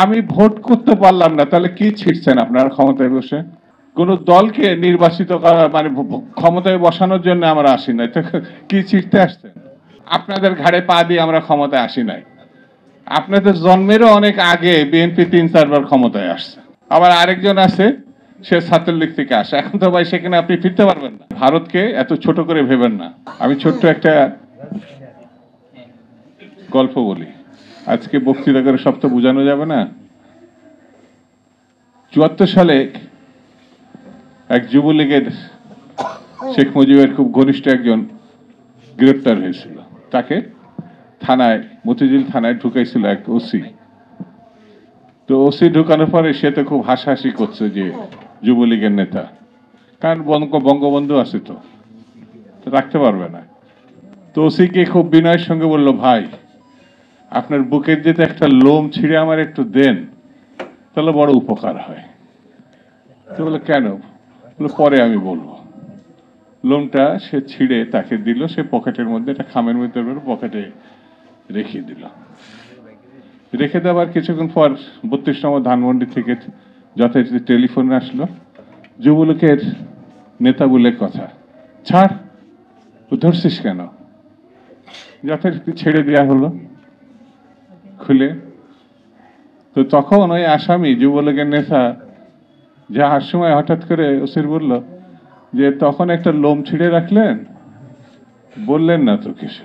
আমি ভোট করতে পারলাম না, তাহলে কি ছিটছেন আপনারা ক্ষমতায় বসে? কোন দলকে নির্বাচিত করা মানে ক্ষমতায় বসানোর জন্য আমরা আসি নাই, তো কি ছিটতে আসছেন? আপনাদের ঘাড়ে পা দিয়ে আমরা ক্ষমতায় আসি নাই। আপনাদের জন্মেরও অনেক আগে বিএনপি 3-4 বার ক্ষমতায় আসছে। আবার আরেকজন আছে, সে ছাত্রলীগ থেকে আসে। এখন তো ভাই সেখানে আপনি ফিরতে পারবেন না। ভারতকে এত ছোট করে ভেবেন না। আমি ছোট্ট একটা গল্প বলি, আজকে বক্তৃতা করে সব তো বোঝানো যাবে না। 74 সালে এক যুবলীগের শেখ মুজিবের খুব ঘনিষ্ঠ একজন গ্রেপ্তার হয়েছিল। তাকে থানায়, মতিঝিল থানায় ঢুকাইছিল এক ওসি। তো ওসি ঢুকানোর পরে সে তো খুব হাসাহাসি করছে যে যুবলীগের নেতা, কারণ বঙ্গবন্ধু আছে, তো রাখতে পারবে না। তো ওসিকে খুব বিনয়ের সঙ্গে বলল, ভাই আপনার বুকের যদি একটা লোম ছিঁড়ে আমার একটু দেন তাহলে বড় উপকার হয়। তো বলে, কেন? বলে, পরে আমি বলবো। লোমটা সে ছিঁড়ে তাকে দিল, সে পকেটের মধ্যে, একটা খামের মধ্যে পকেটে রেখে দিল। রেখে দেওয়ার কিছুক্ষণ পর 32 নম্বর ধানমন্ডি থেকে যথারীতি টেলিফোন আসলো, যুবলীগের নেতা বলে কথা, ছাড়, ধরছিস কেন? যথারীতি ছেড়ে দেওয়া হলো খুলে। তো তখন ওই আসামি যুবলীগের নেতা যাওয়ার সময় হঠাৎ করে ওসির বলল যে, তখন একটা লোম ছিঁড়ে রাখলেন, বললেন না তো কিছু।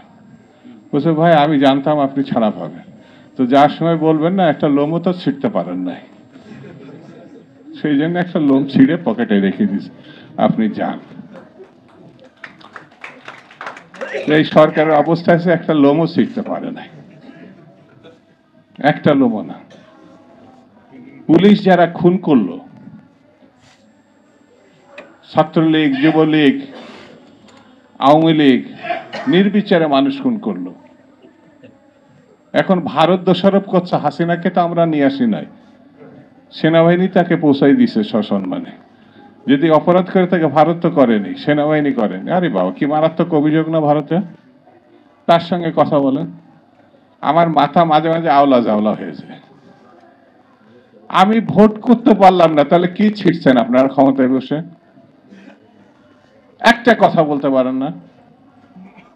বলছে, ভাই আমি জানতাম আপনি ছাড়া পাবেন, তো যার সময় বলবেন না, একটা লোমও তো ছিঁড়তে পারেন নাই, সেই জন্য একটা লোম ছিঁড়ে পকেটে রেখে দিস, আপনি যান। এই সরকারের অবস্থা আছে, একটা লোমও ছিঁড়তে পারে নাই, একটা লোমও না। পুলিশ যারা খুন করলো, ছাত্রলীগ, যুবলীগ, আওয়ামী লীগ, নির্বিচারে মানুষ খুন করলো। এখন ভারত দোষারোপ করছে হাসিনাকে তো আমরা নিয়ে আসি নাই, সেনাবাহিনী তাকে পৌঁছাই দিছে সসম্মানে। যদি অপরাধ করে থাকে, ভারত তো করেনি, সেনাবাহিনী করেনি। আরে বাবা, কি মারাত্মক অভিযোগ না ভারতে! তার সঙ্গে কথা বলেন, আমার মাথা মাঝে মাঝে আওলা জাওলা হয়ে যায়। আমি ভোট করতে পারলাম না, তাহলে কি ছিটছেন আপনারা ক্ষমতায় বসে? একটা কথা বলতে পারেন না,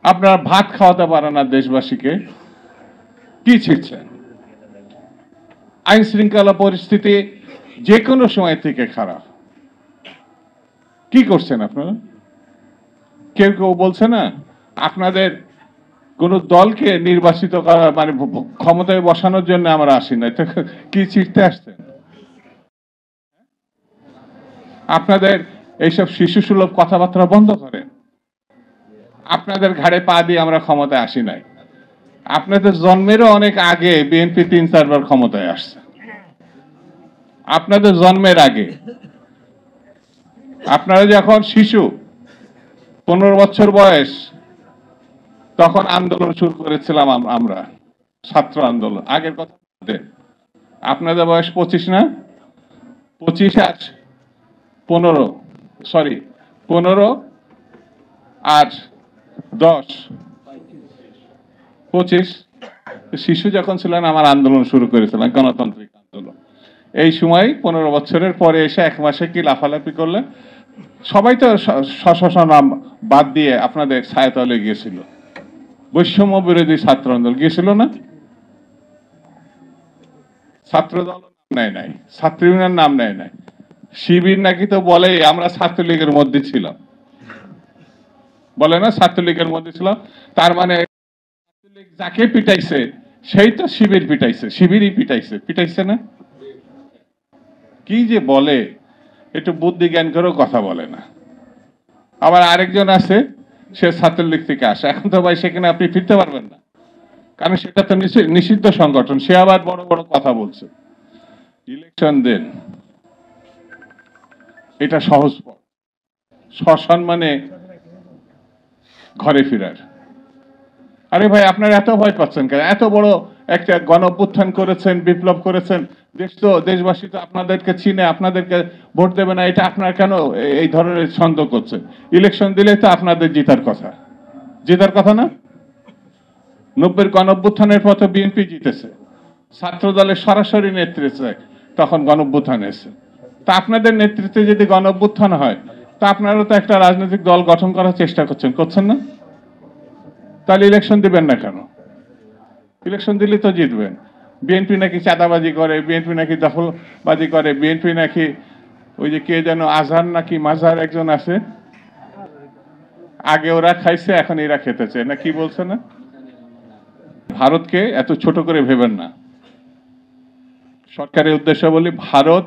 আপনারা ভাত খাওয়াতে পারেন না দেশবাসীকে, কি ছিটছেন? আইন শৃঙ্খলা পরিস্থিতি যে কোনো সময় থেকে খারাপ, কি করছেন আপনারা? কেউ কেউ বলছে না, আপনাদের কোন দলকে নির্বাচিত করা মানে ক্ষমতায় বসানোর জন্য আমরা আসি না, তো কি ছিটতে আসছেন? আপনাদের এইসব শিশু সুলভ কথাবার্তা বন্ধ করেন। আপনাদের ঘাড়ে পা দিয়ে আমরা ক্ষমতায় আসি নাই। আপনাদের জন্মেরও অনেক আগে বিএনপি 3-4 বার ক্ষমতায় আসছে। আপনাদের জন্মের আগে, আপনারা যখন শিশু, 15 বছর বয়স, তখন আন্দোলন শুরু করেছিলাম আমরা, ছাত্র আন্দোলন। আগের কথা, আপনাদের বয়স 25 না? 25 আর 15, সরি 15 আর 10, 25। শিশু যখন ছিলেন আমার আন্দোলন শুরু করেছিলাম, গণতান্ত্রিক আন্দোলন। এই সময় 15 বছরের পরে এসে 1 মাসে কি লাফালাফি করলেন? সবাই তো নাম বাদ দিয়ে আপনাদের ছায়াতলে গিয়েছিল, বৈষম্য বিরোধী ছাত্র আন্দোলন গিয়েছিল না? ছাত্র দল নাম নেয় নাই, ছাত্র ইউনিয়ন নাম নেয় নাই, শিবির নাকি তো বলে আমরা ছাত্রলীগের মধ্যে ছিলাম, বলে না ছাত্রলীগের মধ্যে ছিলাম। তার মানে যাকে পিটাইছে সেই তো শিবির পিটাইছে, শিবিরই পিটাইছে, পিটাইছে না? কি যে বলে, একটু বুদ্ধি জ্ঞান করেও কথা বলে না। আবার আরেকজন আছে, সে ছাত্রলীগ থেকে আসে। এখন তো ভাই সেখানে আপনি ফিরতে পারবেন না, কারণ সেটা তো নিষিদ্ধ সংগঠন। সে আবার বড় বড় কথা বলছে, ইলেকশন দেন, এটা সহজ পথ সসম্মানে ঘরে ফেরার। আরে ভাই, আপনারা এত ভয় পাচ্ছেন কেন? এত বড় একটা গণ অভ্যুত্থান করেছেন, বিপ্লব করেছেন, দেশবাসী তো আপনাদেরকে চিনে, আপনাদেরকে ভোট দেবে না, এটা আপনার কেন এই ধরনের সন্দেহ করছে? ইলেকশন দিলে তো আপনাদের জেতার কথা, জেতার কথা না? 90-এর গণ অভ্যুত্থানের পথে বিএনপি জিতেছে, ছাত্র দলের সরাসরি নেতৃত্বে তখন গণঅভ্যুত্থান এসেছে। তা আপনাদের নেতৃত্বে যদি গণঅভ্যুত্থান হয়, তা আপনারা তো একটা রাজনৈতিক দল গঠন করার চেষ্টা করছেন না? তাহলে ইলেকশন দিবেন না কেন? ইলেকশন দিলে তো জিতবেন। বিএনপি নাকি চাঁদাবাজি করে, বিএনপি নাকি দখলবাজি করে, বিএনপি নাকি ওই যে কে যেন আজহার নাকি মাঝহার একজন আছে, আগে ওরা খাইছে এখন এরা খেতেছে না, কি বলছে না? ভারতকে এত ছোট করে ভেবেন না। সরকারের উদ্দেশ্য বলি, ভারত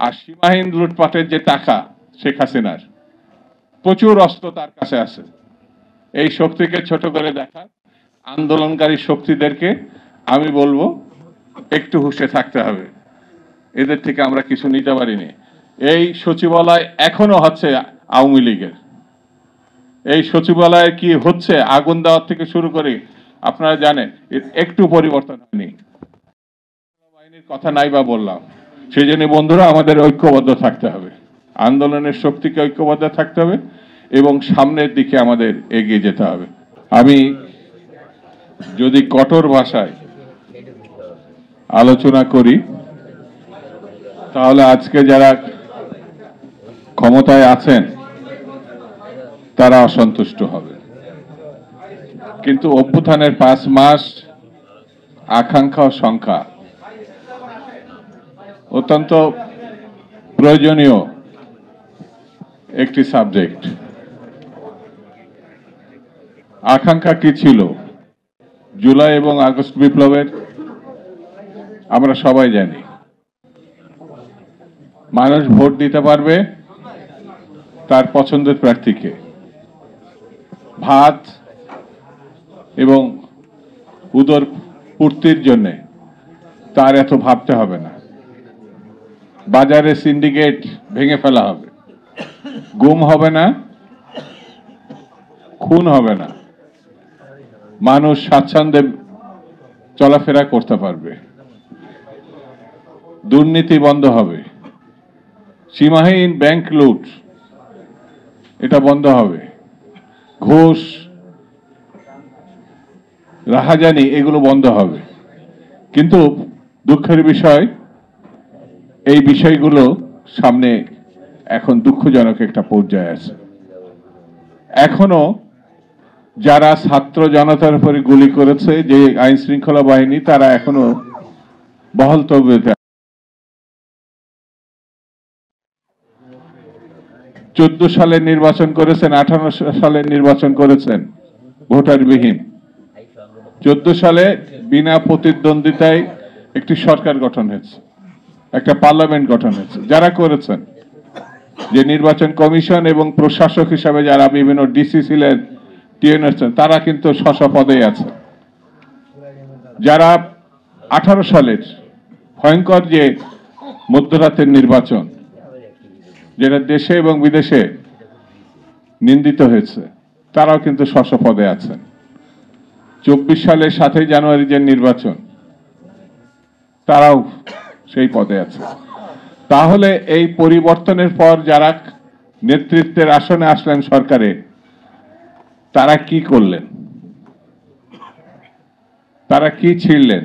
আর সীমাহীন লুটপাটের যে টাকা শেখ হাসিনার, প্রচুর অস্ত্র তার কাছে আছে। এই শক্তিকে ছোট করে দেখা আন্দোলনকারী শক্তিদেরকে আমি বলবো একটু হুঁশে থাকতে হবে। এদের থেকে আমরা কিছু নিতে পারিনি। এই সচিবালয় এখনো হচ্ছে আওয়ামী লীগের। এই সচিবালয়ে কি হচ্ছে, আগুন দেওয়ার থেকে শুরু করে আপনারা জানেন একটু পরিবর্তন হয়নি। বাহিনীর কথা নাই বা বললাম, সেই জন্য বন্ধুরা আমাদের ঐক্যবদ্ধ থাকতে হবে, আন্দোলনের শক্তিকে ঐক্যবদ্ধ থাকতে হবে এবং সামনের দিকে আমাদের এগিয়ে যেতে হবে। আমি যদি কঠোর ভাষায় আলোচনা করি, তাহলে আজকে যারা ক্ষমতায় আছেন তারা অসন্তুষ্ট হবে, কিন্তু অভ্যুত্থানের 5 মাস আকাঙ্ক্ষা ও সংখ্যা অত্যন্ত প্রয়োজনীয় একটি সাবজেক্ট। আকাঙ্ক্ষা কি ছিল? জুলাই এবং আগস্ট বিপ্লবের আমরা সবাই জানি, মানুষ ভোট দিতে পারবে তার পছন্দের প্রার্থীকে, ভাত এবং উদর পূর্তির জন্য তার এত ভাবতে হবে না। বাজারে সিন্ডিকেট ভেঙে ফেলা হবে, গুম হবে না, খুন হবে না, মানুষ স্বাচ্ছন্দ্যে চলাফেরা করতে পারবে, দুর্নীতি বন্ধ হবে, সীমাহীন ব্যাংক লুট এটা বন্ধ হবে, ঘুষ রাহাজানি এগুলো বন্ধ হবে। কিন্তু দুঃখের বিষয়, এই বিষয়গুলো সামনে এখন দুঃখজনক একটা পর্যায়ে আছে। এখনো যারা ছাত্র জনতার উপরে গুলি করেছে, যে আইন শৃঙ্খলা বাহিনী, তারা এখনো বহাল তবিয়তে। 14 সালের নির্বাচন করেছেন, 18 সালের নির্বাচন করেছেন ভোটারবিহীন। 14 সালে বিনা প্রতিদ্বন্দ্বিতায় একটি সরকার গঠন হয়েছে, একটা পার্লামেন্ট গঠন হয়েছে। যারা করেছেন, যে নির্বাচন কমিশন এবং প্রশাসক হিসাবে যারা বিভিন্ন ডিসি ছিলেন, টিএনএস ছিলেন, তারা কিন্তু স্ব পদেই আছে। যারা 18 সালের ভয়ঙ্কর যে মধ্যরাতের নির্বাচন, যেটা দেশে এবং বিদেশে নিন্দিত হয়েছে, তারাও কিন্তু স্ব পদে আছেন। 24 সালের 7 জানুয়ারি যে নির্বাচন, তারাও সেই পদে আছে। তাহলে এই পরিবর্তনের পর যারা নেতৃত্বের আসনে আসলেন সরকারে, তারা কি করলেন? তারা কি ছিঁড়লেন?